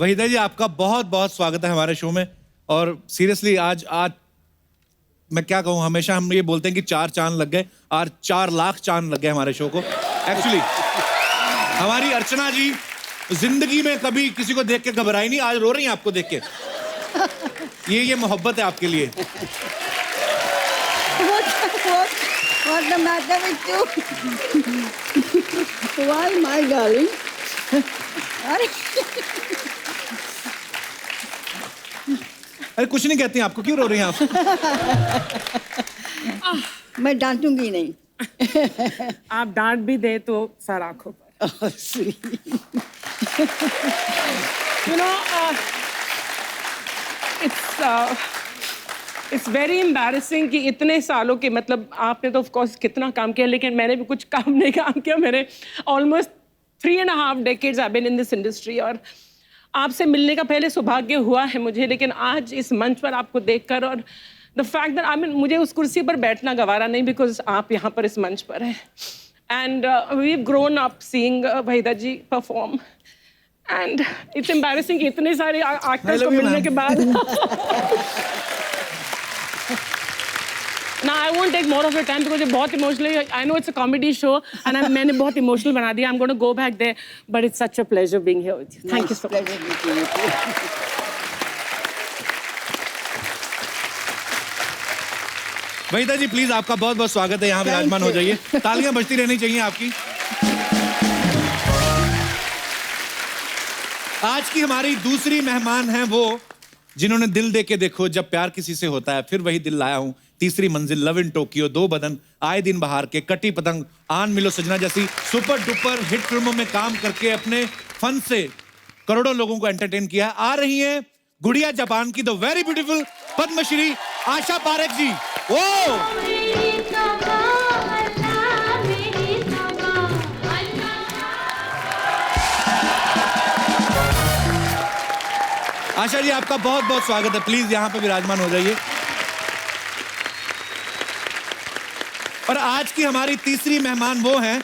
वहीदा जी, आपका बहुत बहुत स्वागत है हमारे शो में। और सीरियसली आज मैं क्या कहूँ, हमेशा हम ये बोलते हैं कि 4 चांद लग गए, आज 4 लाख चांद लग गए हमारे शो को। एक्चुअली हमारी अर्चना जी जिंदगी में कभी किसी को देख के घबराई नहीं, आज रो रही हैं आपको देख के। ये मोहब्बत है आपके लिए। What's the matter with you? Why, my darling? अरे कुछ नहीं कहती, आपको क्यों रो रही हैं आप? मैं डांटूंगी नहीं। आप डांट भी दे तो सर आंखों पर। You know, it's very embarrassing कि इतने सालों के, मतलब आपने तो of course कितना काम किया, लेकिन मैंने भी कुछ काम नहीं काम किया। मैंने almoस्ट 3.5 decades I've been in this industry, और आपसे मिलने का पहले सौभाग्य हुआ है मुझे, लेकिन आज इस मंच पर आपको देखकर और द फैक्ट दैट मुझे उस कुर्सी पर बैठना गवारा नहीं, बिकॉज आप यहाँ पर इस मंच पर हैं। And we grown up seeing Waheeda ji perform, and it's embarrassing कि इतने सारे एक्टर्स को मिलने के बाद। Now I won't take more of your time because ये बहुत emotionally, I know it's a comedy show and मैंने बहुत emotional बना दिया. I'm going to go back there, but it's such a pleasure being here with you. Thank you so much. Waheeda ji please, आपका बहुत बहुत स्वागत है, यहाँ विराजमान हो जाइए। तालियां बजती रहनी चाहिए आपकी। आज की हमारी दूसरी मेहमान हैं वो जिन्होंने दिल दे के देखो, जब प्यार किसी से होता है, फिर वही दिल लाया हूं, तीसरी मंजिल, लव इन टोक्यो, 2 बदन, आए दिन बहार के, कटी पतंग, आन मिलो सजना जैसी सुपर डुपर हिट फिल्मों में काम करके अपने फन से करोड़ों लोगों को एंटरटेन किया। आ रही हैं गुड़िया जापान की the very beautiful Padmashri Asha Parekh जी। ओ आशा जी, आपका बहुत बहुत स्वागत है, प्लीज यहाँ पे विराजमान हो जाइए। और आज की हमारी तीसरी मेहमान वो हैं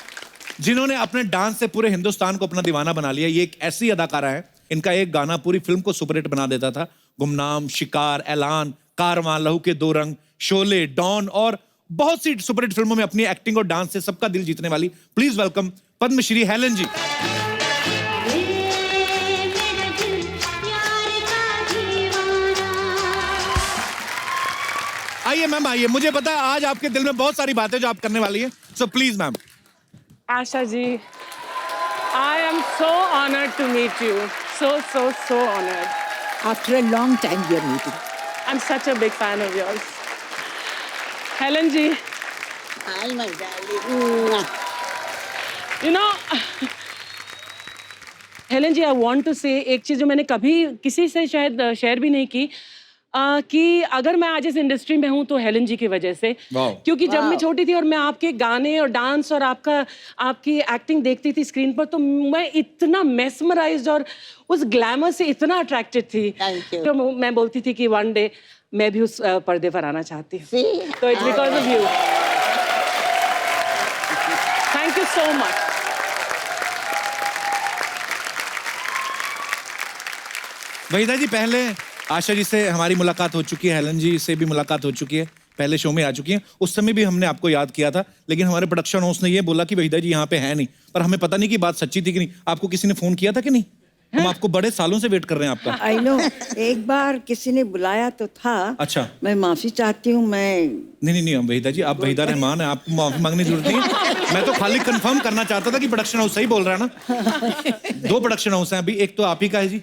जिन्होंने अपने डांस से पूरे हिंदुस्तान को अपना दीवाना बना लिया। ये एक ऐसी अदाकारा है, इनका एक गाना पूरी फिल्म को सुपरहिट बना देता था। गुमनाम, शिकार, ऐलान, कारवां, लहू के 2 रंग, शोले, डॉन और बहुत सी सुपरहिट फिल्मों में अपनी एक्टिंग और डांस से सबका दिल जीतने वाली प्लीज वेलकम पद्मश्री हेलन जी। आइए मैम, आइए। मुझे पता है आज आपके दिल में बहुत सारी बातें जो आप करने वाली हैं, so please ma'am. Asha ji, I am so honored to meet you. So honored. After a long time we are meeting. I'm such a big fan of yours. Helen ji. Hi, my darling. You know, Helen ji, I want to say एक चीज जो मैंने कभी किसी से शायद share भी नहीं की, कि अगर मैं आज इस इंडस्ट्री में हूं तो हेलन जी की वजह से। क्योंकि जब मैं छोटी थी और मैं आपके गाने और डांस और आपकी एक्टिंग देखती थी स्क्रीन पर, तो मैं इतना मेस्मराइज्ड और उस ग्लैमर से इतना अट्रैक्टेड थी, तो मैं बोलती थी कि वन डे मैं भी उस पर्दे पर आना चाहती हूँ। तो it's because of you. Thank you so much. Waheeda ji, पहले आशा जी से हमारी मुलाकात हो चुकी है, हेलन जी से भी मुलाकात हो चुकी है, पहले शो में आ चुकी हैं। उस समय भी हमने आपको याद किया था, लेकिन हमारे प्रोडक्शन हाउस ने ये बोला कि वहीदा जी यहाँ पे है नहीं, पर हमें पता नहीं कि बात सच्ची थी कि नहीं। आपको किसी ने फोन किया था कि नहीं? हम आपको बड़े सालों से वेट कर रहे हैं आपका। I know, एक बार किसी ने बुलाया तो था। अच्छा, मैं माफी चाहती हूँ। नहीं वहीदा जी, आप वहीदा रहमान है, आपको माफी मांगने की जरूरत नहीं है। मैं तो खाली कंफर्म करना चाहता था कि प्रोडक्शन हाउस सही बोल रहा है ना। 2 प्रोडक्शन हाउस हैं अभी, एक तो आप ही का है जी।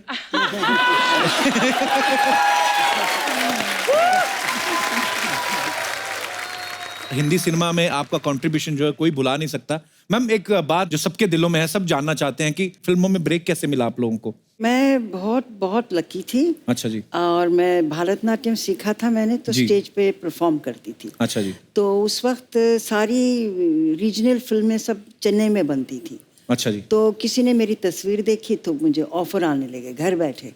हिंदी सिनेमा में आपका कंट्रीब्यूशन जो है कोई भुला नहीं सकता। मैम, एक बात जो सबके दिलों में है, सब जानना चाहते हैं कि फिल्मों में ब्रेक कैसे मिला आप लोगों को? मैं बहुत लकी थी। अच्छा जी। और मैं भारतनाट्यम सीखा था मैंने, तो स्टेज पे परफॉर्म करती थी। अच्छा जी। तो उस वक्त सारी रीजनल फिल्में सब चेन्नई में बनती थी। अच्छा जी। तो किसी ने मेरी तस्वीर देखी तो मुझे ऑफर आने लगे घर बैठे,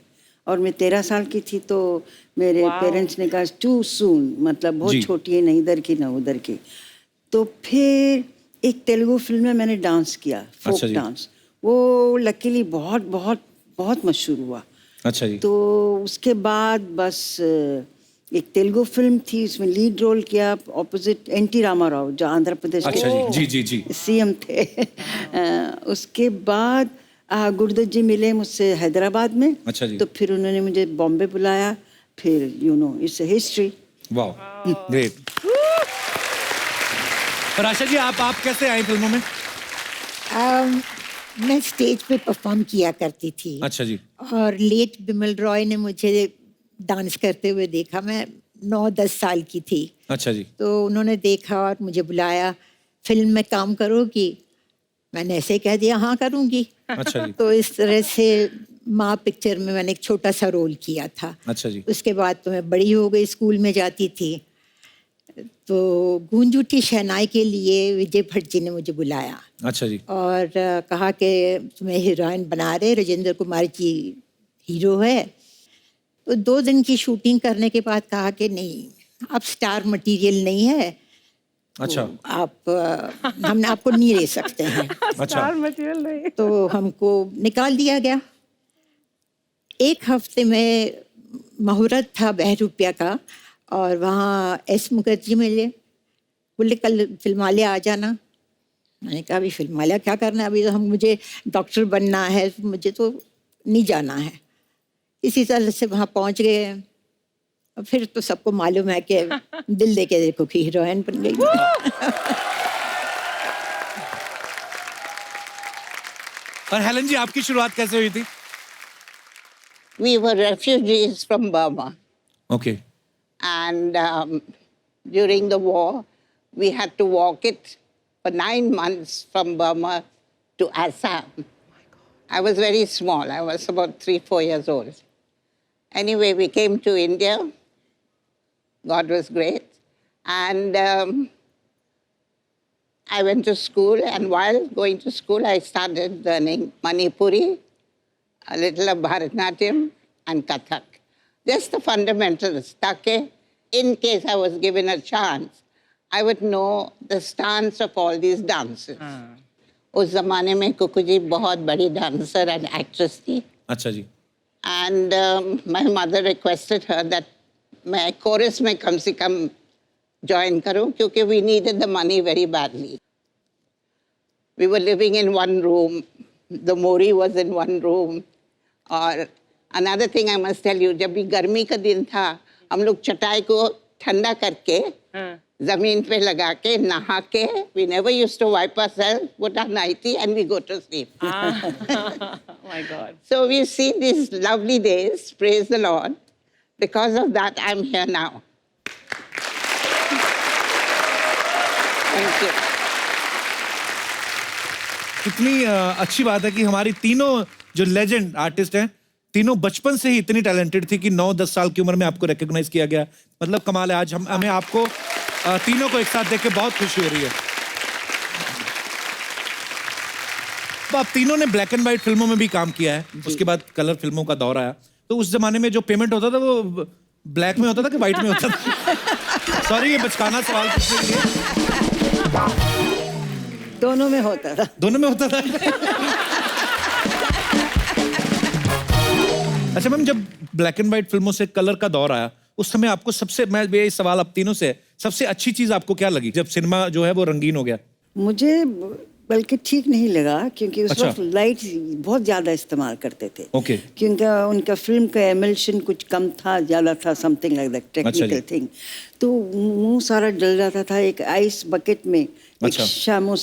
और मैं 13 साल की थी। तो मेरे पेरेंट्स ने कहा टू सून, मतलब बहुत छोटी है, न इधर की न उधर की। तो फिर एक तेलुगु फिल्म में मैंने डांस किया, फोक डांस। वो लकीली बहुत मशहूर हुआ। अच्छा जी। तो उसके बाद बस एक तेलुगु फिल्म थी, उसमें लीड रोल किया ऑपोजिट एनटी रामाराव, जो आंध्र प्रदेश अच्छा जी, जी, जी। सीएम थे। उसके बाद गुरुदत्त जी मिले मुझसे हैदराबाद में। अच्छा जी। तो फिर उन्होंने मुझे बॉम्बे बुलाया, फिर इट्स हिस्ट्री। वाह, ग्रेट। और आशा जी, आप कैसे आए फिल्मों में? मैं स्टेज पे परफॉर्म किया करती थी। अच्छा जी। और लेट बिमल रॉय ने मुझे डांस करते हुए देखा। मैं 9-10 साल की थी। अच्छा जी। तो उन्होंने देखा और मुझे बुलाया, फिल्म में काम करोगी? मैंने ऐसे ही कह दिया हाँ करूँगी। अच्छा जी। तो इस तरह से माँ पिक्चर में मैंने एक छोटा सा रोल किया था। अच्छा जी। उसके बाद तो मैं बड़ी हो गई, स्कूल में जाती थी। तो गूंज उठी शहनाई के लिए विजय भट्ट जी ने मुझे बुलाया अच्छा जी। और कहा कि तुम्हें हीरोइन बना रहे, राजेंद्र कुमार जी हीरो है। तो 2 दिन की शूटिंग करने के बाद कहा कि नहीं, आप स्टार मटेरियल नहीं है, अच्छा। तो आप हम आपको नहीं ले सकते हैं। अच्छा। स्टार मटेरियल नहीं। तो हमको निकाल दिया गया। 1 हफ्ते में मुहूर्त था बहरूपिया का और वहाँ एस मुखर्जी मिले, बोले कल फिल्मालय आ जाना। मैंने कहा अभी फिल्मालय क्या करना है, अभी तो मुझे डॉक्टर बनना है, मुझे तो नहीं जाना है। इसी तरह से वहाँ पहुँच गए। और फिर तो सबको मालूम है कि दिल दे के देखो कि हीरोइन बन गई। और हेलन जी, आपकी शुरुआत कैसे हुई थी? We were refugees from Burma. Okay. And during the war, we had to walk it for 9 months from Burma to Assam. I was very small. I was about 3-4 years old. Anyway, we came to India. God was great. And I went to school. And while going to school, I started learning Manipuri, a little of Bharatanatyam, and Kathak. Just the fundamentals, ताकि in case I was given a chance, I would know the stance of all these dances. उस ज़माने में कुकू जी बहुत बड़ी dancer and actress थी. अच्छा जी। And my mother requested her that मैं chorus में कम से कम join करूं, क्योंकि we needed the money very badly. We were living in one room. The Mori was in one room. और another thing I must tell you, जब भी गर्मी का दिन था, हम लोग चटाई को ठंडा करके जमीन पे लगा के नहा के, we never used to wipe ourselves, put our nightie and we go to sleep. Oh my God. So we've seen these lovely days, praise the Lord. Because of that, I'm here now. Thank you. कितनी अच्छी बात है कि हमारी तीनों जो legend artist हैं, तीनों बचपन से ही इतनी टैलेंटेड थी कि 9-10 साल की उम्र में आपको रिकॉग्नाइज किया गया। मतलब कमाल है। आज हमें आपको तीनों को एक साथ देख के बहुत खुशी हो रही है। तो आप तीनों ने ब्लैक एंड व्हाइट फिल्मों में भी काम किया है, उसके बाद कलर फिल्मों का दौर आया। तो उस जमाने में जो पेमेंट होता था वो ब्लैक में होता था कि व्हाइट में होता था? सॉरी, ये बचकाना सवाल पूछने के लिए। दोनों में होता था। दोनों में होता था। अच्छा मैम, जब ब्लैक एंड व्हाइट फिल्मों से कलर का दौर आया, उस समय आपको सबसे, मैं ये सवाल अब तीनों से, सबसे अच्छी चीज आपको क्या लगी जब सिनेमा जो है वो रंगीन हो गया? मुझे बल्कि ठीक नहीं लगा, क्योंकि उस अच्छा। वक्त लाइट बहुत ज्यादा इस्तेमाल करते थे। ओके। क्योंकि उनका फिल्म का एमल्शन कुछ कम था, ज्यादा था, something like that, technical thing. तो मुंह सारा जल जाता था। एक आइस बकेट में एक शामो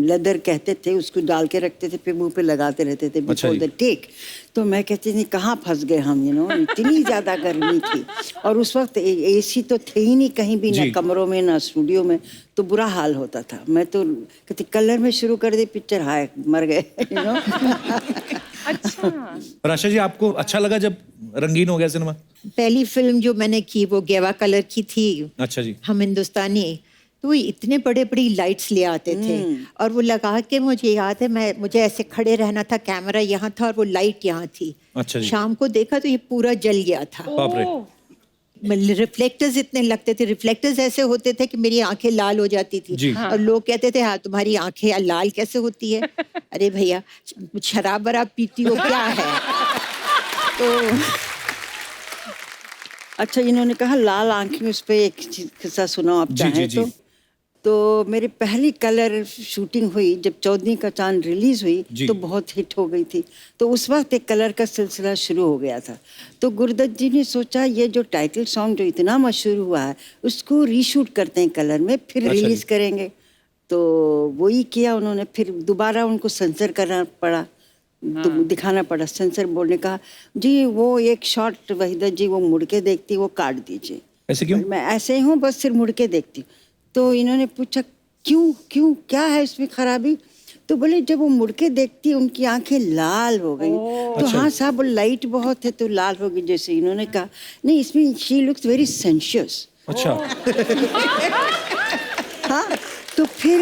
लेदर कहते थे, उसको डाल के रखते थे, फिर मुंह पे लगाते रहते थे बिफोर द टेक। तो मैं कहती थी कहाँ फंस गए हम, इतनी ज्यादा गर्मी थी। और उस वक्त एसी तो थे ही नहीं कहीं भी, ना कमरों में ना स्टूडियो में, तो बुरा हाल होता था। मैं तो कहती कलर में शुरू कर दी पिक्चर, हाय मर गए। अच्छा। राशा जी, आपको अच्छा लगा जब रंगीन हो गया सिनेमा? पहली फिल्म जो मैंने की वो गेवा कलर की थी। अच्छा जी। हम हिंदुस्तानी। तो वो इतने बड़े बड़ी लाइट्स ले आते थे और वो लगा के, मुझे याद है मुझे ऐसे खड़े रहना था, कैमरा यहाँ था और वो लाइट यहाँ थी। अच्छा जी। शाम को देखा तो ये पूरा जल गया था। बाप रे। रिफ्लेक्टर्स इतने लगते थे, रिफ्लेक्टर्स ऐसे होते थे कि मेरी आंखें लाल हो जाती थी। और लोग कहते थे हाँ तुम्हारी आंखें लाल कैसे होती है? अरे भैया, शराब वराब पीती हो क्या है? तो अच्छा, इन्होंने कहा लाल आंखें, उस पर एक किस्सा सुनाओ आप जी, चाहें जी, जी। तो मेरी पहली कलर शूटिंग हुई जब चौदहवीं का चांद रिलीज हुई जी। तो बहुत हिट हो गई थी। तो उस वक्त एक कलर का सिलसिला शुरू हो गया था। तो गुरुदत्त जी ने सोचा ये जो टाइटल सॉन्ग जो इतना मशहूर हुआ है उसको रीशूट करते हैं कलर में, फिर अच्छा रिलीज जी। करेंगे। तो वही किया उन्होंने। फिर दोबारा उनको सेंसर करना पड़ा, दिखाना पड़ा। सेंसर बोर्ड ने कहा जी वो एक शॉट वहीदा जी वो मुड़ के देखती, वो काट दीजिए। ऐसे क्यों? मैं ऐसे ही हूँ, बस सिर्फ मुड़ के देखती हूँ। तो इन्होंने पूछा क्यों क्यों क्या है इसमें खराबी? तो बोले जब वो मुड़ के देखती है उनकी आंखें लाल हो गई। तो अच्छा। हाँ साहब वो लाइट बहुत है तो लाल हो गई। जैसे इन्होंने कहा नहीं इसमें शी लुक्स वेरी सेंशियस। अच्छा। हाँ तो फिर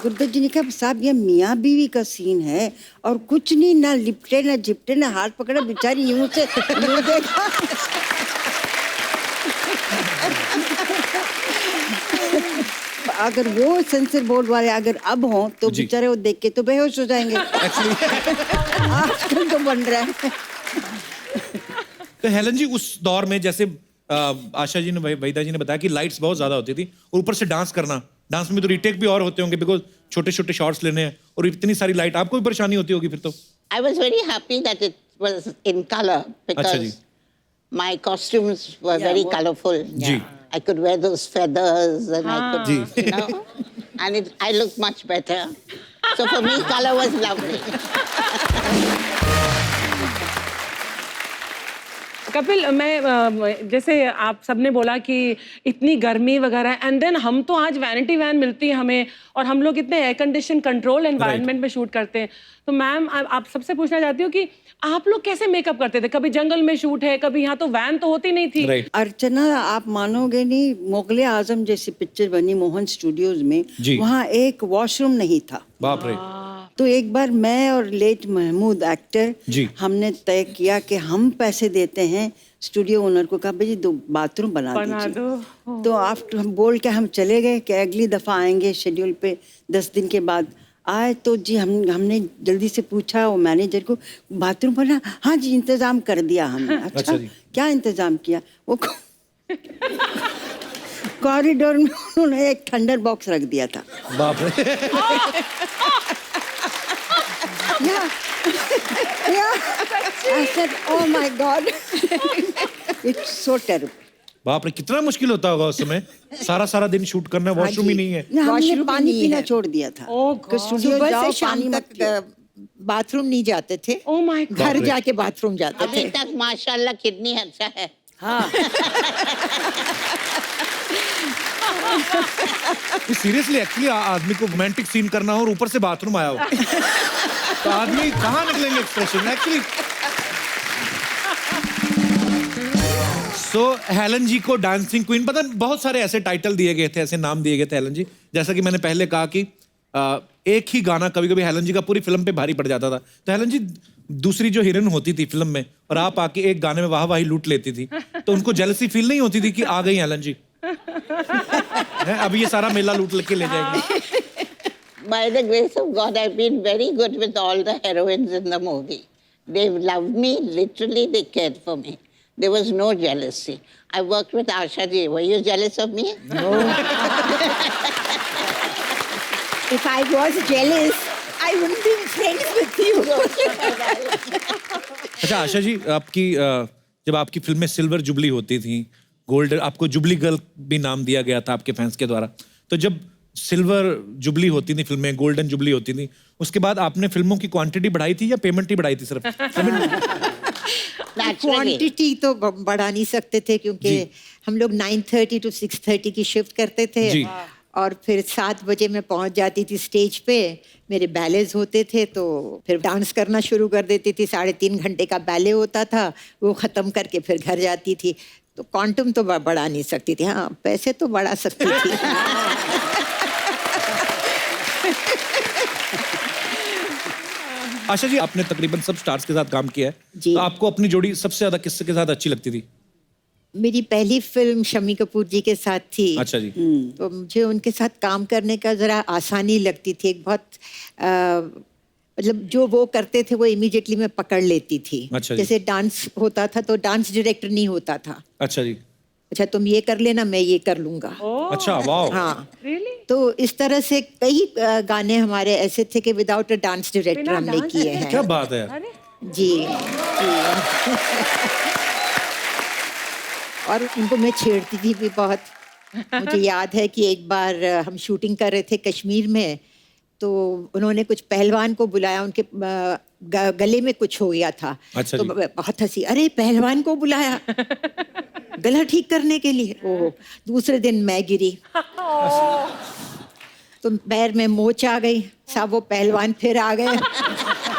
गुरुदत्त जी ने कहा साहब ये मियाँ बीवी का सीन है और कुछ नहीं, ना लिपटे ना झिपटे ना हाथ पकड़ा, बेचारी यूं से यूं देखा। अगर वो सेंसर बोर्ड वाले अगर अब हों तो जी। बेचारे वो देख के तो बेहोश हो जाएंगे। आजकल तो बन रहा है। तो हेलन जी उस दौर में जैसे आशा जी ने वहीदा जी ने बताया कि लाइट्स बहुत ज्यादा होती थी और ऊपर से डांस करना, डांस में तो रीटेक भी और होते होंगे बिकॉज छोटे छोटे शॉट्स लेने हैं और इतनी सारी लाइट, आपको भी परेशानी होती होगी फिर तो? I was very happy that it was in color अच्छा जी। because my costumes were Yeah, very what- colorful. Ji. I could wear those feathers and I could, ji. you know, and I looked much better. So for me, color was lovely. Kapil, मैं जैसे आप सबने बोला कि इतनी गर्मी वगैरह and then हम तो आज वैनिटी वैन मिलती है हमें और हम लोग इतने एयर कंडीशन कंट्रोल एनवायरनमेंट में शूट करते हैं। तो मैम आप सबसे पूछना चाहती हूँ कि आप लोग कैसे मेकअप करते थे? कभी जंगल में शूट है, कभी यहाँ तो वैन तो होती नहीं थी। राइट। अर्चना आप मानोगे नहीं, मुगले आजम जैसी पिक्चर बनी मोहन स्टूडियोज में, जी। वहाँ एक वॉशरूम नहीं था। बाप रे। तो एक बार मैं और लेट महमूद एक्टर जी। हमने तय किया कि हम पैसे देते हैं। स्टूडियो ओनर को कहा भाई 2 बाथरूम बना बना दीजिए। दो। तो आफ्टर हम बोल के हम चले गए कि अगली दफ़ा आएंगे शेड्यूल पे। 10 दिन के बाद आए तो जी हमने जल्दी से पूछा वो मैनेजर को बाथरूम बना? हाँ जी इंतज़ाम कर दिया हमने। अच्छा अच्छा जी। क्या इंतज़ाम किया? वो कॉरिडोर में उन्होंने एक थंडर बॉक्स रख दिया था। बाप रे। Yeah. Yeah. I said, oh my God. It's so terrible. बाप रे, कितना मुश्किल होता होगा उस समय, सारा दिन शूट करना, वॉशरूम ही नहीं है। ना हमने वॉशरूम भी पानी नहीं पीना है। छोड़ दिया था। Oh कि God. स्टूडियो सुबह जाओ से शाम पानी मत पियो। तक बाथरूम नहीं जाते थे। Oh my God. घर बाप रे। जाके बाथरूम जाते अभी थे। तक माशाल्लाह कितनी अच्छा है। हाँ सीरियसली एक्चुअली आदमी को रोमांटिक सीन करना हो और ऊपर से बाथरूम आया हो तो आदमी कहाँ निकलेंगे एक्सप्रेशन एक्चुअली। सो हेलन जी को डांसिंग क्वीन, पता नहीं बहुत सारे ऐसे टाइटल दिए गए थे, ऐसे नाम दिए गए थे हेलन जी। जैसा कि मैंने पहले कहा कि एक ही गाना कभी कभी हेलन जी का पूरी फिल्म पे भारी पड़ जाता था। तो हेलन जी दूसरी जो हीरोइन होती थी फिल्म में और आप आके एक गाने में वाह वाही लूट लेती थी, तो उनको जेलसी फील नहीं होती थी कि आ गई हेलन जी है, अभी ये सारा मेला लूट के ले जाएंगे? By the grace of God, I've been very good with all the heroines in the movie. They loved me, literally they cared for me. There was no jealousy. I worked with Asha ji. Were you jealous of me? If I was jealous, I wouldn't be friends with you. अच्छा आशा जी, आपकी जब आपकी film में silver jubilee होती थी, gold, आपको jubilee girl भी नाम दिया गया था आपके फैंस के द्वारा। तो जब सिल्वर जुबली होती थी फिल्म में, गोल्डन जुबली होती थी, उसके बाद आपने फिल्मों की क्वांटिटी बढ़ाई थी या पेमेंट ही बढ़ाई थी सिर्फ? Naturally. क्वांटिटी तो बढ़ा नहीं सकते थे क्योंकि जी। हम लोग 9:30 to 6:30 की शिफ्ट करते थे। जी। और फिर 7 बजे मैं पहुंच जाती थी स्टेज पे। मेरे बैलेज होते थे तो फिर डांस करना शुरू कर देती थी। 3.5 घंटे का बैले होता था, वो ख़त्म करके फिर घर जाती थी। तो क्वांटम तो बढ़ा नहीं सकती थी। हाँ पैसे तो बढ़ा सकती थी। आशा जी, आपने तकरीबन सब स्टार्स के साथ काम किया है, जी। तो आपको अपनी जोड़ी सबसे ज्यादा किसके साथ अच्छी लगती थी? मेरी पहली फिल्म शम्मी कपूर जी के साथ थी। अच्छा जी। तो मुझे उनके साथ काम करने का ज़रा आसानी लगती थी। एक बहुत मतलब जो वो करते थे वो इमीडिएटली मैं पकड़ लेती थी। अच्छा जी। जैसे डांस होता था तो डांस डायरेक्टर नहीं होता था, अच्छा जी। अच्छा तुम ये कर लेना, मैं ये कर लूंगा। अच्छा, वाह। हाँ, रियली? तो इस तरह से कई गाने हमारे ऐसे थे कि विदाउट अ डांस डायरेक्टर बिना हमने डांस किए हैं। क्या बात है। अरे जी जी। और उनको मैं छेड़ती थी भी बहुत। मुझे याद है कि एक बार हम शूटिंग कर रहे थे कश्मीर में, तो उन्होंने कुछ पहलवान को बुलाया, उनके गले में कुछ हो गया था। अच्छा तो जी। बहुत हंसी, अरे पहलवान को बुलाया गला ठीक करने के लिए। ओह, दूसरे दिन मैं गिरी तो पैर में मोच आ गई, साहब वो पहलवान फिर आ गए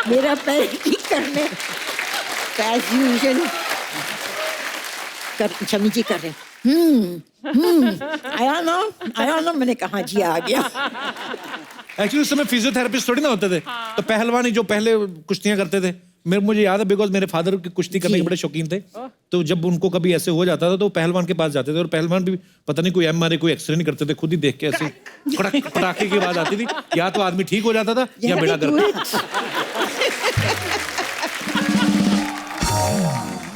मेरा पैर ठीक करने। एज यूजुअल कर शमी जी कर रहे आया ना, मैंने कहा जी आ गया। एक्चुअली उस समय फिजियोथेरेपिस्ट थोड़ी ना होते थे, तो पहलवान ही जो पहले कुश्तियां करते थे। मुझे याद है बिकॉज मेरे फादर की कुश्ती करने के बड़े शौकीन थे, तो जब उनको कभी ऐसे हो जाता था तो पहलवान के पास जाते थे, और पहलवान भी पता नहीं कोई एमआरआई कोई एक्सरे नहीं करते थे, खुद ही देख के ऐसे कड़क पटाखे की आवाज आती थी, या तो आदमी ठीक हो जाता था या बेड़ा गर्क।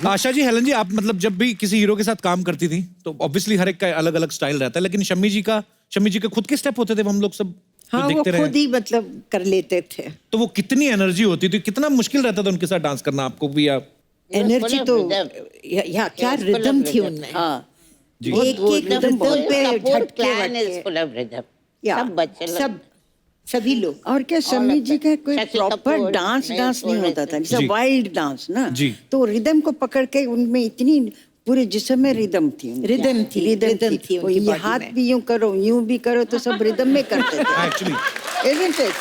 आशा जी, हेलन जी, आप मतलब जब भी किसी हीरो के साथ काम करती थी तो ऑब्वियसली हर एक का अलग अलग स्टाइल रहता है, लेकिन शम्मी जी के खुद के स्टेप होते थे, वो हम लोग सब हाँ, वो देखते रहे। खुद ही मतलब कर लेते थे। तो वो कितनी एनर्जी होती थी, कितना मुश्किल रहता था उनके साथ डांस करना आपको भी? या एनर्जी full of तो rhythm. या क्या He was full of rhythm थी rhythm. उनमें। हाँ जी। एक एक रिदम पे Kapoor झटके clan is वटके। full of rhythm. या सब बच्चे लोग। सब सभी लोग। और क्या शम्मी of जी it. का कोई शशि प्रॉपर कपूर, डांस मैं नहीं बोल होता रही था, थी। जैसे जी। वाइल्ड डांस ना, जी। तो रिदम को पकड़ के उनमें इतनी पूरे जिस्म में रिदम थी उनकी। रिदम थी वो उनकी ये बॉडी हाथ में। भी यूं करो यूं भी करो तो सब रिदम में करते थे। Actually Isn't it?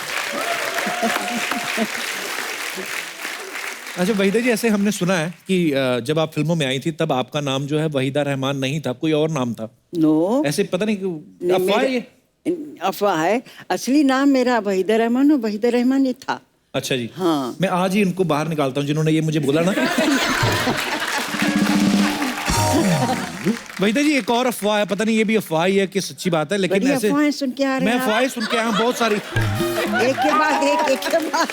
अच्छा वहीदा जी, ऐसे हमने सुना है कि जब आप फिल्मों में आई थी तब आपका नाम जो है वहीदा रहमान नहीं था, कोई और नाम था। नो ऐसे पता नहीं क्यों अफवाह है ये? अफवाह है, असली नाम मेरा वहीदा रहमान और वहीदा रहमान ही था। अच्छा जी। हाँ। मैं आज ही इनको बाहर निकालता हूँ जिन्होंने ये मुझे बोला ना। वहीदा जी, एक और अफवाह है, पता नहीं ये भी अफवाह ही है कि सच्ची बात है, लेकिन बड़ी ऐसे अफवाहें सुन के आ रहे मैं हैं आप। अफवाहें सुन के आया हूँ बहुत सारी। एक के बाद एक के बाद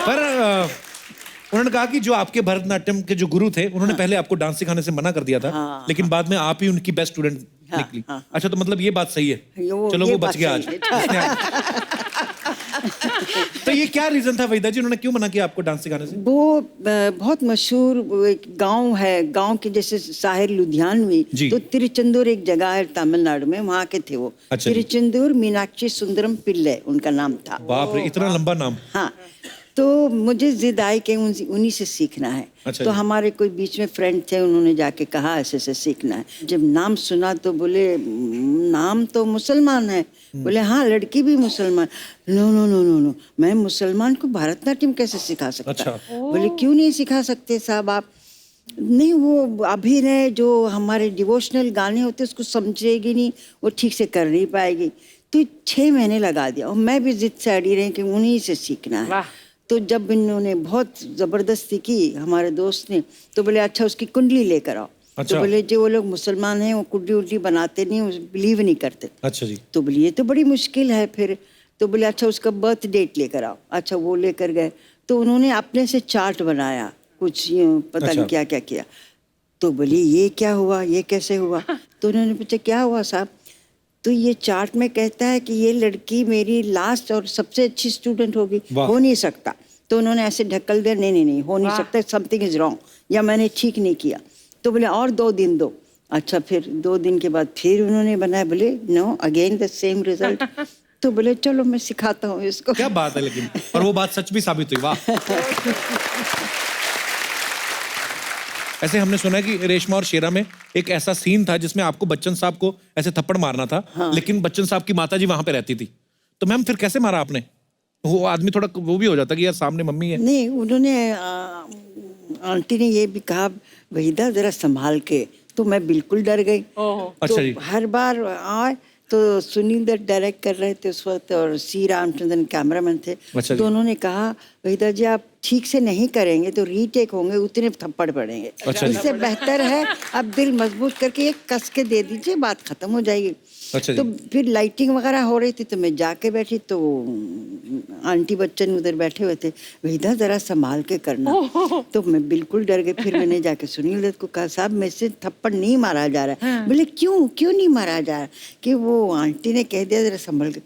पर उन्होंने कहा कि जो आपके भरतनाट्यम के जो गुरु थे उन्होंने पहले आपको डांस सिखाने से मना कर दिया था, हाँ, लेकिन बाद में आप ही उनकी बेस्ट स्टूडेंट निकली। हाँ। अच्छा, तो मतलब ये बात सही है। चलो ये वो बात बच गया आज। सही है। इसने तो ये क्या रीजन था वहीदा जी, उन्होंने क्यों मना किया आपको डांस सिखाने से? वो बहुत मशहूर वो एक गांव है, गांव के जैसे शहर लुधियानवी, जी। तो तिरुचंदूर एक जगह है तमिलनाडु में, वहाँ के थे वो। अच्छा जी। तिरुचंदूर मीनाक्षी सुंदरम पिल्ले उनका नाम था। बाप रे, इतना लंबा नाम। हाँ, तो मुझे जिद आई कि उन्हीं से सीखना है। अच्छा तो जी। हमारे कोई बीच में फ्रेंड थे, उन्होंने जाके कहा ऐसे ऐसे सीखना है। जब नाम सुना तो बोले नाम तो मुसलमान है। बोले हाँ, लड़की भी मुसलमान। No no no no no, मैं मुसलमान को भरतनाट्यम कैसे सिखा सकता? अच्छा। बोले क्यों नहीं सिखा सकते साहब आप? नहीं, वो अभिनय जो हमारे डिवोशनल गाने होते उसको समझेगी नहीं, वो ठीक से कर नहीं पाएगी। तो 6 महीने लगा दिया और मैं भी जिद से अड़ी रही कि उन्हीं से सीखना है। वाह। तो जब इन्होंने बहुत जबरदस्ती की हमारे दोस्त ने, तो बोले अच्छा उसकी कुंडली लेकर आओ। अच्छा। तो बोले जो वो लोग मुसलमान हैं वो कुंडली उंडली बनाते नहीं, बिलीव नहीं करते। अच्छा जी। तो बोले ये तो बड़ी मुश्किल है फिर। तो बोले अच्छा उसका बर्थ डेट लेकर आओ। अच्छा वो लेकर गए, तो उन्होंने अपने से चार्ट बनाया, कुछ यूं पता अच्छा। नहीं क्या क्या किया। तो बोली ये क्या हुआ, ये कैसे हुआ? तो उन्होंने पूछा क्या हुआ साहब? तो ये चार्ट में कहता है कि ये लड़की मेरी लास्ट और सबसे अच्छी स्टूडेंट होगी, वाह। हो नहीं सकता। तो उन्होंने ऐसे ढकल दिया, नहीं नहीं नहीं हो नहीं सकता, समथिंग इज रॉन्ग, या मैंने ठीक नहीं किया। तो बोले और 2 दिन दो। अच्छा, फिर 2 दिन के बाद फिर उन्होंने बनाया, बोले no again the same result. तो बोले चलो मैं सिखाता हूँ इसको। क्या बात है, लेकिन और वो बात सच भी साबित हुई। वाह। ऐसे हमने सुना है कि रेशमा और शेरा में एक ऐसा सीन था जिसमें आपको बच्चन साहब को ऐसे थप्पड़ मारना था। हाँ। लेकिन बच्चन साहब की माताजी वहां पे रहती थी, तो मैम फिर कैसे मारा आपने? वो आदमी थोड़ा वो भी हो जाता कि यार सामने मम्मी है। नहीं, उन्होंने आंटी ने ये भी कहा वहीदा जरा संभाल के, तो मैं बिल्कुल डर गई। अच्छा जी। तो हर बार आए तो सुनील दत्त डायरेक्ट कर रहे थे उस वक्त और सी रामचंद्रन कैमरामैन थे। अच्छा जी। तो उन्होंने कहा वहीदा जी आप ठीक से नहीं करेंगे तो रीटेक होंगे, उतने थप्पड़ पड़ेंगे। अच्छा जी। इससे बेहतर है अब दिल मजबूत करके एक कस के दे दीजिए, बात खत्म हो जाएगी। अच्छा तो जी। फिर लाइटिंग वगैरह हो रही थी तो मैं जाके बैठी तो आंटी बच्चन उधर बैठे हुए थे, वेदा जरा संभाल के करना। तो मैं बिल्कुल डर गई। फिर मैंने जाके सुनील दत्त को कहा, साहब मेरे से थप्पड़ नहीं मारा जा रहा है। बोले क्यों क्यों नहीं मारा जा रहा? कि वो आंटी ने कह दिया जरा संभल के।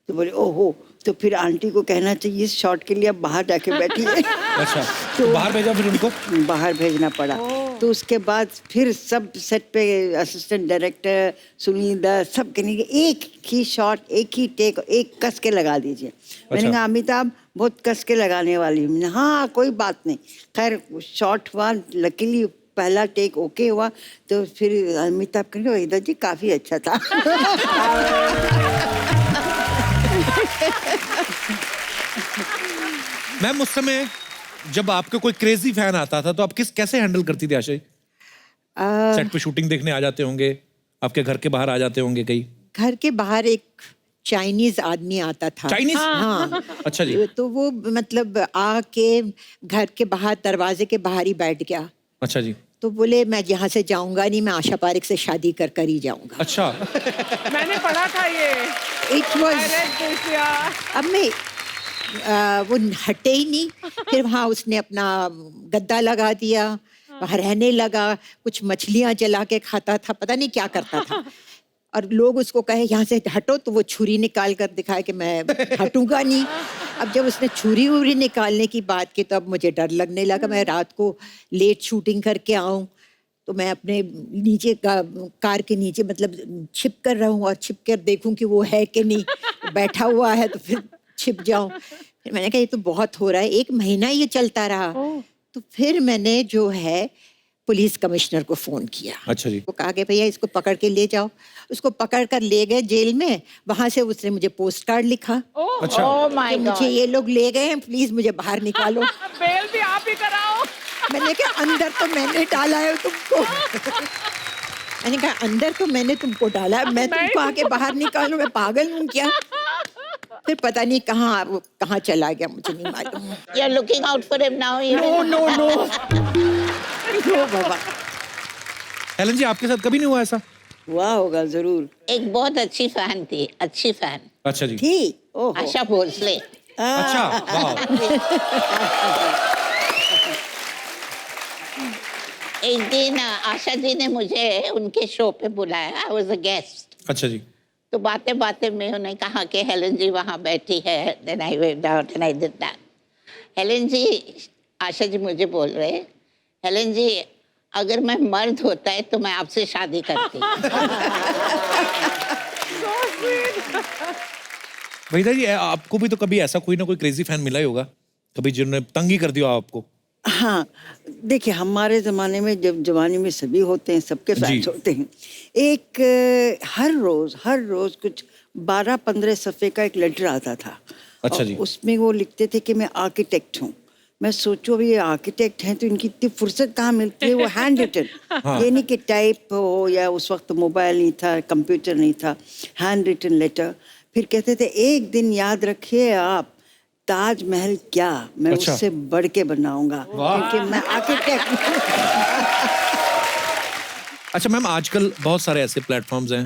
तो बोले ओहो, तो फिर आंटी को कहना चाहिए इस शॉट के लिए आप बाहर जाके बैठिए। अच्छा, तो बाहर भेजा फिर उनको? बाहर भेजना पड़ा। तो उसके बाद फिर सब सेट पे असिस्टेंट डायरेक्टर सुनील दत्त सब कहने के एक ही शॉट, एक ही टेक, एक कस के लगा दीजिए। मैंने कहा अमिताभ बहुत कस के लगाने वाली हूँ। हाँ कोई बात नहीं। खैर शॉट हुआ, लकीली पहला टेक ओके हुआ। तो फिर अमिताभ कहेंगे वेदा जी काफी अच्छा था। मैम उस समय जब आपके कोई क्रेजी फैन आता था तो आप कैसे हैंडल करती थी आशा जी? सेट पे शूटिंग देखने आ जाते होंगे, आपके घर के बाहर आ जाते होंगे कई? घर के बाहर एक चाइनीज आदमी आता था। चाइनीज? हाँ। अच्छा जी। तो वो मतलब आके घर के बाहर दरवाजे के बाहर ही बैठ गया। अच्छा जी। तो बोले मैं यहाँ से जाऊंगा नहीं, मैं आशा पारेख से शादी कर ही जाऊंगा। अच्छा। मैंने पढ़ा था ये। It was, I read this, yeah. अब मैं वो हटे ही नहीं। फिर वहाँ उसने अपना गद्दा लगा दिया, वहाँ रहने लगा, कुछ मछलियाँ जला के खाता था, पता नहीं क्या करता था। और लोग उसको कहे यहाँ से हटो तो वो छुरी निकाल कर दिखाए कि मैं हटूंगा नहीं। अब जब उसने छुरी उरी निकालने की बात की तो अब मुझे डर लगने लगा। मैं रात को लेट शूटिंग करके आऊँ तो मैं अपने नीचे कार के नीचे मतलब छिप कर रहूँ और छिप कर देखूँ कि वो है कि नहीं, बैठा हुआ है तो फिर छिप जाऊँ। फिर मैंने कहा ये तो बहुत हो रहा है, 1 महीना ये चलता रहा। तो फिर मैंने जो है पुलिस कमिश्नर को फोन किया। अच्छा जी। वो कहा कि भैया इसको पकड़ के ले जाओ। उसको पकड़ कर ले गए जेल में। वहां से उसने मुझे पोस्ट कार्ड लिखा। अच्छा। Oh my कि मुझे God. ये लोग ले गए हैं, प्लीज मुझे बाहर निकालो। बेल भी आप ही कराओ। मैंने कहा अंदर तो मैंने डाला है तुमको। मैंने कहा अंदर तो मैंने तुमको डाला है, मैं तुमको आके बाहर निकालूं, मैं पागल हूँ क्या? फिर पता नहीं कहाँ चला गया, मुझे नहीं मालूम। You're looking out for him now. No बाबा। हेलन जी आपके साथ कभी नहीं हुआ ऐसा? हुआ होगा जरूर। एक बहुत अच्छी फैन थी, अच्छी फैन, अच्छा जी। थी ओहो। आशा भोसले। अच्छा, वाह। एक दिन आशा जी ने मुझे उनके शो पे बुलाया। I was a guest. अच्छा जी। तो बातें बातें में उन्हें कहा कि हेलन जी वहाँ बैठी है। Then I went out and I did that. Helen ji, Asha ji मुझे बोल रहे, हेलन जी अगर मैं मर्द होता है तो मैं आपसे शादी करती। वहीदा जी आपको भी तो कभी ऐसा कोई ना कोई क्रेजी फैन मिला ही होगा कभी जिन्होंने तंग ही कर दिया आपको? हाँ देखिए, हमारे ज़माने में जब जवानी में सभी होते हैं, सबके फैंस होते हैं। एक हर रोज़ कुछ 12-15 सफ़े का एक लेटर आता था। अच्छा जी। उसमें वो लिखते थे कि मैं आर्किटेक्ट हूँ। मैं सोचो अभी ये आर्किटेक्ट हैं तो इनकी इतनी फुर्सत कहाँ मिलती है? वो हैंड रिटन, ये नहीं कि टाइप हो, या उस वक्त मोबाइल नहीं था, कंप्यूटर नहीं था, हैंड रिटन लेटर। फिर कहते थे एक दिन याद रखिए आप, ताजमहल क्या मैं अच्छा। उससे बढ़ के बनाऊंगा, क्योंकि मैं आर्किटेक्ट। अच्छा मैम, आजकल बहुत सारे ऐसे प्लेटफॉर्म्स हैं,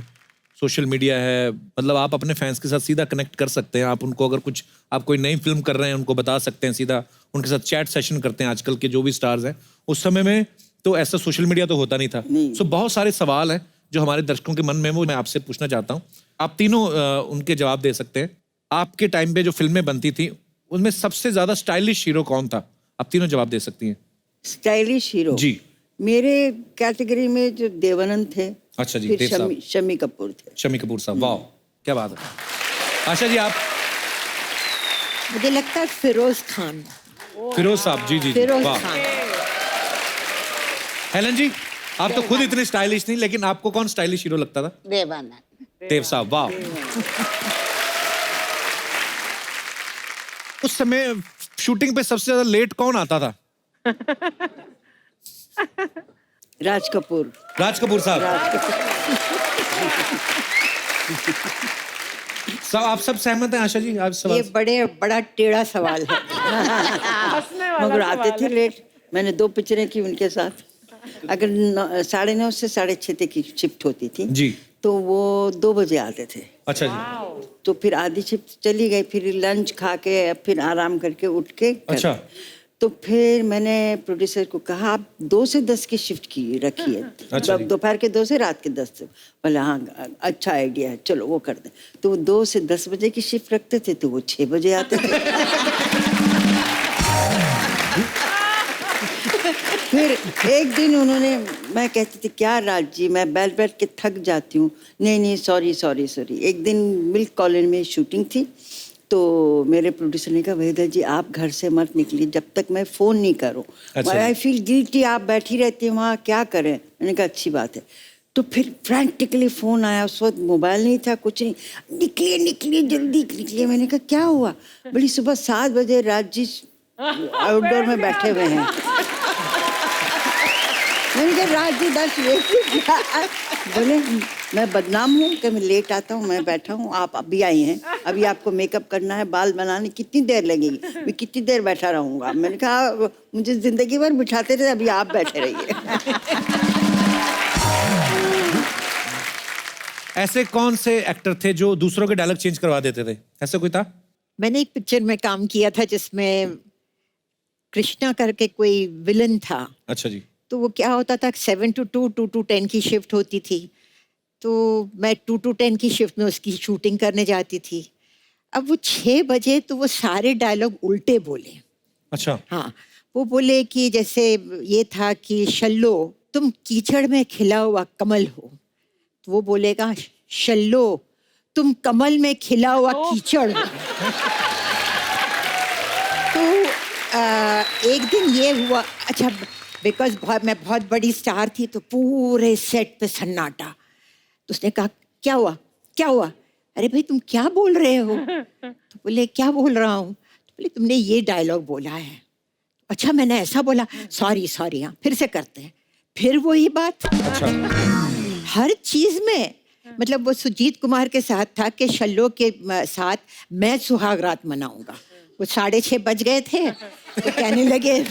सोशल मीडिया है, मतलब आप अपने फैंस के साथ सीधा कनेक्ट कर सकते हैं। आप उनको अगर कुछ आप कोई नई फिल्म कर रहे हैं उनको बता सकते हैं, सीधा उनके साथ चैट सेशन करते हैं। आजकल के जो भी स्टार्स हैं, उस समय में तो ऐसा सोशल मीडिया तो होता नहीं था। सो बहुत सारे सवाल हैं जो हमारे दर्शकों के मन में, वो मैं आपसे पूछना चाहता हूँ। आप तीनों उनके जवाब दे सकते हैं। आपके टाइम पे जो फिल्में बनती थी उनमें सबसे ज्यादा स्टाइलिश हीरो कौन था? आप तीनों जवाब दे सकती हैं। स्टाइलिश हीरो जी। मेरे कैटेगरी में जो देवानंद थे। अच्छा जी, फिर देव साहब। शमी कपूर थे। शमी कपूर साहब, वाह क्या बात है। आशा जी आप? मुझे लगता है फिरोज खान। फिरोज साहब, जी जी जी, फिरोज वाह। खान। हेलन जी, आप तो खुद इतने स्टाइलिश नहीं, लेकिन आपको कौन स्टाइलिश हीरो लगता था? देवानंद। देव साहब, वाह। उस समय शूटिंग पे सबसे ज्यादा लेट कौन आता था? राज कपूर। राज कपूर साहब। सब आप सब सहमत हैं आशा जी? आप सब ये बड़ा टेढ़ा सवाल है। हंसने वाला मगर आते सवाल थे है। लेट। मैंने 2 पिक्चरें की उनके साथ। अगर 9:30 से 6:30 तक की शिफ्ट होती थी जी। तो वो 2 बजे आते थे। अच्छा जी। तो फिर आधी शिफ्ट चली गई, फिर लंच खा के फिर आराम करके उठ के अच्छा। तो फिर मैंने प्रोड्यूसर को कहा आप 2 से 10 की शिफ्ट की रखिए। अच्छा जी। दोपहर के 2 से रात के 10 से। बोले हाँ अच्छा आइडिया है, चलो वो कर दें। तो वो 2 से 10 बजे की शिफ्ट रखते थे तो वो 6 बजे आते थे। फिर एक दिन उन्होंने, मैं कहती थी क्या राज जी मैं बैठ बैठ के थक जाती हूँ। नहीं सॉरी। एक दिन मिल्क कॉलोनी में शूटिंग थी तो मेरे प्रोड्यूसर ने कहा वहीदा जी आप घर से मत निकलिए जब तक मैं फ़ोन नहीं करूँ। अच्छा। आई फील गिल्टी, आप बैठी रहती हैं वहाँ, क्या करें। मैंने कहा अच्छी बात है। तो फिर फ्रैंटिकली फ़ोन आया, उस वक्त मोबाइल नहीं था, कुछ नहीं। निकलिए जल्दी निकलिए। मैंने कहा क्या हुआ? बड़ी सुबह 7 बजे राज जी आउटडोर में बैठे हुए हैं। मैंने कहा राज जी 10 बजे। बोले मैं बदनाम हूँ कि मैं लेट आता हूँ, मैं बैठा हूँ, आप अभी आई हैं, अभी आपको मेकअप करना है, बाल बनाने कितनी देर लगेगी, मैं कितनी देर बैठा रहूँगा। मैंने कहा मुझे जिंदगी भर बिठाते थे, अभी आप बैठे रहिए। ऐसे कौन से एक्टर थे जो दूसरों के डायलॉग चेंज करवा देते थे? ऐसा कोई था? मैंने एक पिक्चर में काम किया था जिसमें कृष्णा करके कोई विलन था। अच्छा जी। तो वो क्या होता था 7 to 2, 2 to 10 की शिफ्ट होती थी। तो मैं 2 to 10 की शिफ्ट में उसकी शूटिंग करने जाती थी। अब वो 6 बजे तो वो सारे डायलॉग उल्टे बोले। अच्छा। हाँ, वो बोले कि जैसे ये था कि शल्लो तुम कीचड़ में खिला हुआ कमल हो, तो वो बोलेगा शल्लो तुम कमल में खिला हुआ कीचड़ हो। तो एक दिन ये हुआ, अच्छा बिकॉज मैं बहुत बड़ी स्टार थी तो पूरे सेट पे सन्नाटा। तो उसने कहा क्या हुआ? अरे भाई तुम क्या बोल रहे हो? तो बोले क्या बोल रहा हूँ? तो बोले तुमने ये डायलॉग बोला है। अच्छा मैंने ऐसा बोला, सॉरी हाँ फिर से करते हैं। फिर वही बात। अच्छा। हर चीज में मतलब वो सुजीत कुमार के साथ था कि शल्लो के साथ मैं सुहाग रात मनाऊंगा। वो 6:30 बज गए थे तो कहने लगे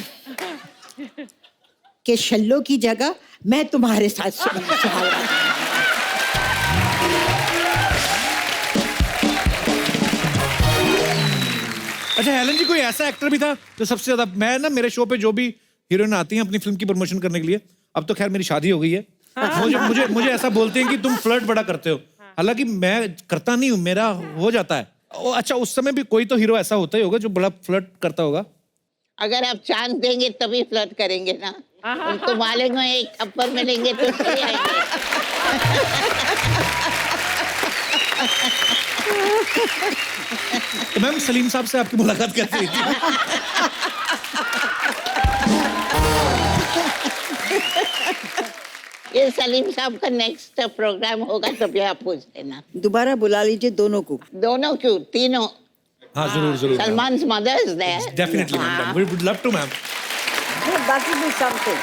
कि शल्लो की जगह मैं तुम्हारे साथ सुहाग रात। अच्छा हेलन जी, कोई ऐसा एक्टर भी था जो सबसे ज्यादा, मैं ना मेरे शो पे जो भी हीरोइन आती हैं अपनी फिल्म की प्रमोशन करने के लिए, अब तो खैर मेरी शादी हो गई है, मुझे ऐसा बोलते हैं कि तुम फ्लर्ट बड़ा करते हो, हालांकि मैं करता नहीं हूँ, मेरा हो जाता है। अच्छा उस समय भी कोई तो हीरो ऐसा होता ही होगा जो बड़ा फ्लर्ट करता होगा? अगर आप चांस देंगे तभी फ्लर्ट करेंगे ना। उनको मालेंगे एक थप्पड़ मिलेंगे तो चले आएंगे। तो मैम सलीम साहब से आपकी मुलाकात कैसे हुई थी? ये सलीम साहब का नेक्स्ट प्रोग्राम होगा तभी आप पूछ लेना। दोबारा बुला लीजिए दोनों को। दोनों क्यों, तीनों। हाँ जरूर Salman's mother is there. Definitely ma'am, we would love to ma'am. बाकी भी समथिंग।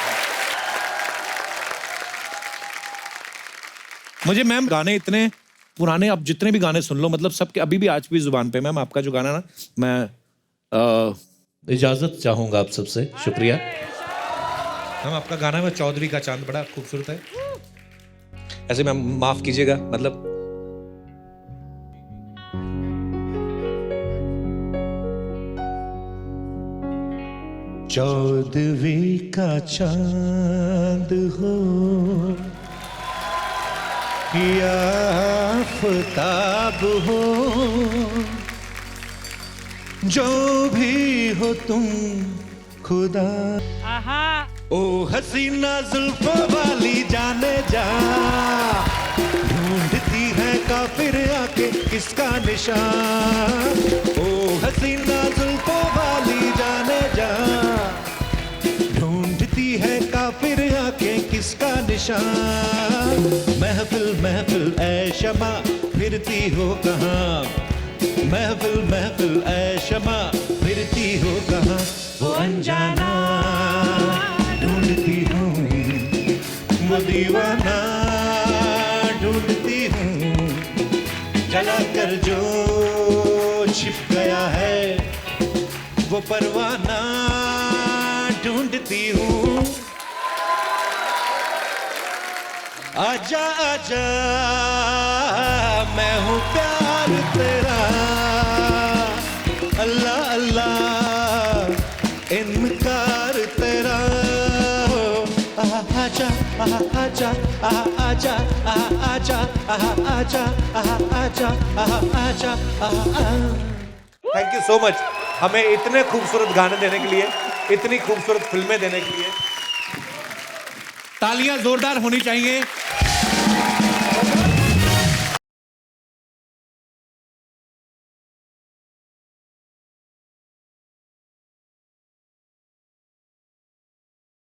मुझे मैम गाने इतने पुराने, अब जितने भी गाने सुन लो, मतलब सबके अभी भी आज भी जुबान पे। मैम आपका जो गाना ना, मैं इजाजत चाहूंगा आप सबसे। शुक्रिया मैम, आपका गाना है चौधरी का चांद, बड़ा खूबसूरत है। ऐसे मैम माफ कीजिएगा, मतलब चौदवी का चांद हो या आफताब हो, जो भी हो तुम खुदा। ओ हसीना जुल्फों वाली जाने जा, ढूंढती है काफिर आके किसका निशान। ओ हसीना जुल्फों वाली जाने जा, ढूंढती है काफिर आके किसका निशान। महफिल महफिल ऐ शमा फिरती हो कहाँ, महफिल महफिल ऐ शमा फिरती हो कहाँ। वो अनजाना ढूंढती हूँ, वो दीवाना ढूंढती हूँ, जला कर जो छिप गया है वो परवाना ढूंढती हूँ। आजा आजा मैं हूँ प्यार तेरा, अल्लाह अल्लाह इनकार तेरा। आजा आजा आजा आजा आजा आजा आजा। थैंक यू सो मच हमें इतने खूबसूरत गाने देने के लिए, इतनी खूबसूरत फिल्में देने के लिए। तालियां जोरदार होनी चाहिए